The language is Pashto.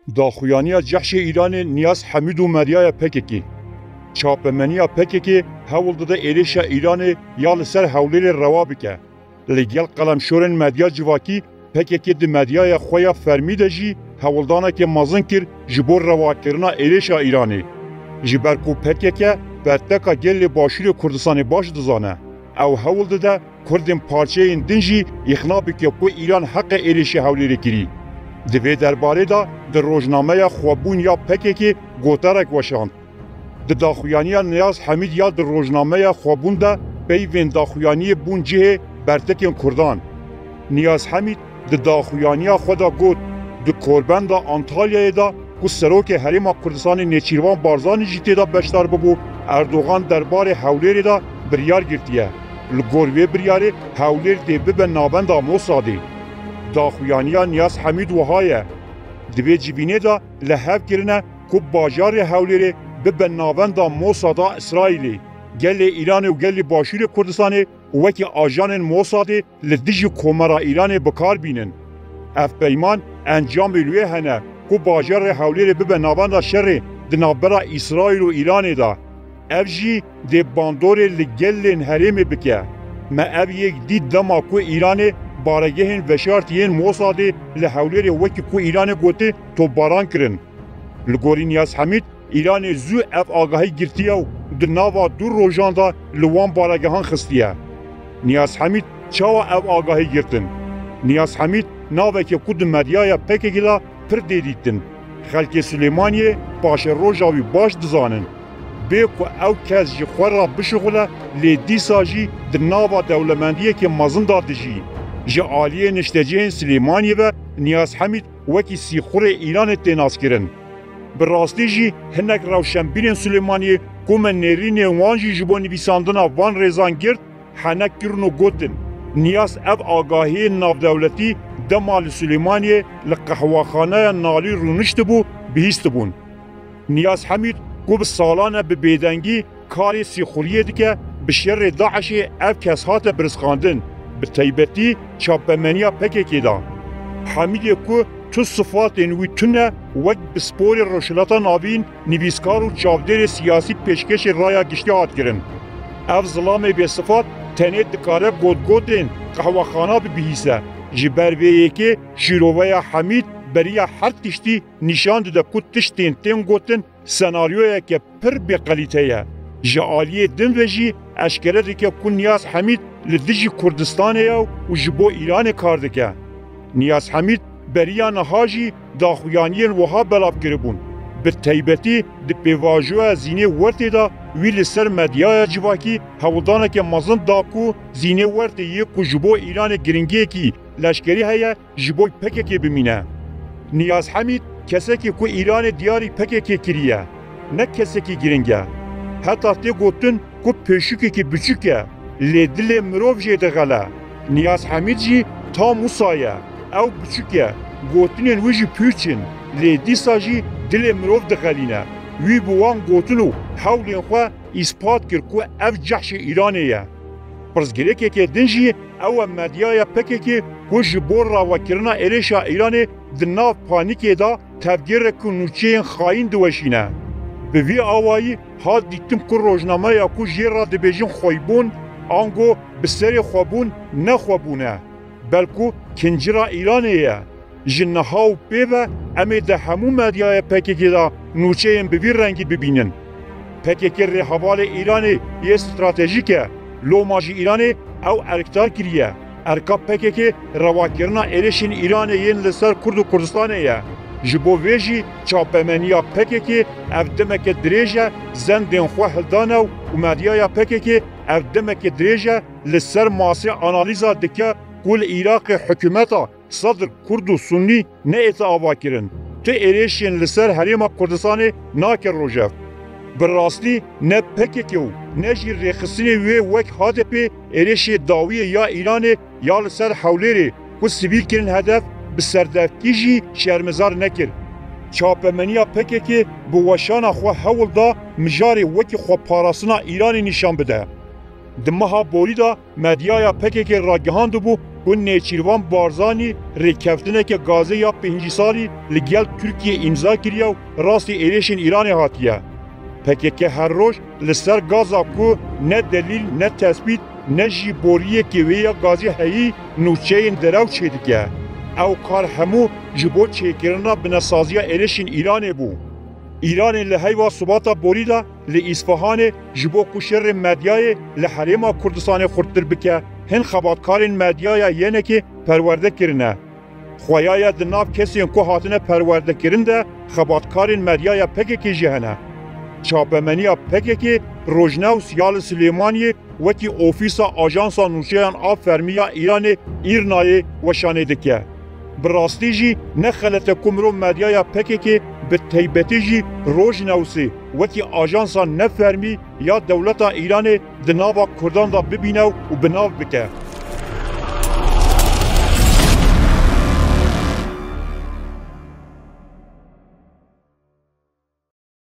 داخویانیا جحش ایران نیاز حمید و مریای پککی. چاپمنیا پککی هول داده ایریشا ایران یا لسر هولیر روابی که. لگل قلم شورن مدیا جواکی پککی دی مدیای خویا فرمیده جی هولدانه که مازن کر جبور رواکرنا ایریشا ایرانی. جبرکو پککی برتکا گل باشور کردستان باش دزانه. او هول داده کردن پارچه این دنجی اخنابی که کو ایران حق ایریش هولیری کری. دوی درباره دا در روزنامه خوابون یا پککی گوترک وشاند. د داخویانی نیاز حمید یا در روزنامه خوابون دا پیوین داخویانی بون جه برتکین کردان. نیاز حمید د داخویانی خدا گوت د کوربند دا انتالیای دا که سروک حریم کردستان نیچیروان بارزانی جیتی دا بشتر ببو اردوغان درباره هولیر دا بریار گرتیه. لگوروی بریاره هولیر دی ببن نابند موسادی. داخویانی نیاز حمید وهایه. دوی جیبینه دا لحف کرنه که باجار هولیر ببن نابند موسادا اسرائیلی. گل ایران و گل باشور کردستان وکی آجان موسادی لدیج کومرا ایران بکار بینن. اف پیمان انجام لوی هنه که باجار هولیر ببن نابند شر دنابرا اسرائیل و ایران دا. اف جی دی باندور لگلن حریم بکه. ما اف یک دید دما که ایران بارگهن وشارتین موسادی لحولیر وکی که ایران گوته تو باران کرن. لگوری نیاز حمید ایران زو اف آگاهی گرتیه و دناوا دور روژان دا لوان بارگهان خستیه. نیاز حمید چاوا اف آگاهی گرتن. نیاز حمید ناوه که کود مدیای پکگیلا پر دیدیتن. خلک سلیمانیه باش روژاوی باش دزانن. به که او کس جی خور را بشغله لی دیسا جی دناوا دولمندیه که مزن داده جی. جی آلیه نشتجین سلیمانیه و نیاز حمید وکی سیخور ایران تیناس کرن. براستی جی هنک روشنبیرین سلیمانیه کومن نرین وانجی جبو نویساندن وان ریزان گرد حنک کرن و گوتن. نیاز اف آگاهی ناف دولتی دمال سلیمانیه لقهواخانه نالی رونشت بو بهیست بون. نیاز حمید کو به سالانه به بیدنگی کاری سیخوریه دیگه به شر داعش اف کس هات برسخاندن به تیبتی چاپمنیا پککی دا. حمیدی کو تو صفات انوی تونه وک بسپور روشلتا نابین نویسکار و چاودر سیاسی پیشکش رایا گشتی هات کرن. اف ظلام به صفات تنه دکاره گودگودن قهوخانه ببیسه. جبر ویه که شیروه حمید بریا هر تشتی نشان ده که تشتین تین گوتن سناریوی که پر به قلیته جعالیه دن و جی اشکره که کن نیاز حمید لدیجی کردستانه و جبو ایران کارده که. نیاز حمید بریا نهاجی داخویانین وها بلاب کربون. به تیبتی ده پیواجوه زینه ورده دا ویل سر مدیای جواکی هولدانه که مزن داکو زینه ورده یک جبو ایران گرنگی کی لشکری هیا جبو پکه که بمینه. نیاز حمید کسی که ایران دیاری پکه که کریه نه کسی که گرنگه. حتی تی گوتن که پیشوکی که بچوکه لیدل مروف جیده غله. نیاز حمید جی تا موسایه او بچوکه گوتنین ویجی پیوچن لیدی ساجی دل مروف دغلینه. وی بوان گوتنو حولین خواه اثبات کرد که اف جحش ایرانیه. پرزگره که دنجی او مدیای پکه که جبور را وکرنا ایریشا ایران دناف پانیکه دا تفگیر کنوچه خاین دوشینه. به وی آوایی ها دیتم که روزنامه یا که جیر را دبیجن خویبون آنگو بسری خوابون نخوابونه. بلکو کنجرا ایرانیه. جنها و پیوه امی ده همو مدیای پکه که دا نوچه این بوی رنگی ببینن. پکه که ری حوال ایرانی یه استراتژیکه. لوماجی ایرانی او ارکتار کریه. ارکا پکه که رواکرنا ایریشین ایرانی ین لسر کرد و کردستانه یه. جبو ویجی چاپمنیا پکه که افدمک دریجه زندین خواه هلدانه و مدیای پکه که افدمک دریجه لسر ماسی آنالیزا دکه کل ایراق حکومتا صدر کرد و سنی نه ایتا آوا کرن. تو ایریشین لسر حریم کردستانه ناکر روژف. براستی نه پکه که نه جی ریخسینی وی وک هاده پی ایریشی داوی یا ایران یا لسر حولیری که سیویل کرن هدف به سردفتگی جی شرمزار نکر. چاپمنیا پکه که به وشان خواه هول دا مجاری وکی خواه پاراسنا ایرانی نشان بده. دمها بوریدا مدیایا پکک راگهاند بو و نیچیروان بارزانی ریکفتنه که گازه یا 5 سالی لگل ترکیه امضا کریا و راستی ایریشن ایران هاتیه. پکک هر روز لسر گازا کو نه دلیل نه تثبیت نه جی بوریه که ویا گازی هایی نوچه دراو چه دیگه. او کار همو جبو چیکرنا بنسازیا ایریشن ایران بو. ایران لهیوا صباتا بوریدا لی اصفهان جبو کشر مدیای لحریم کردستان خورتر بکه هن خباتکارین مدیای یعنی که پرورده کرنه. خویای دناف کسی که هاتنه پرورده کرنده خباتکارین مدیای پککی جهنه. چاپمنیا پککی روجناو سیال سلیمانی وکی اوفیسا آجانسا نوشیان آف فرمیا ایران ایرنای وشانه دکه. براستی جی نخلت کمرو مدیای پککی به تیبتی جی روج نوسی وکی آجانسا نفرمی یا دولتا ایران دناوا کردان دا ببینو و بناو بکه.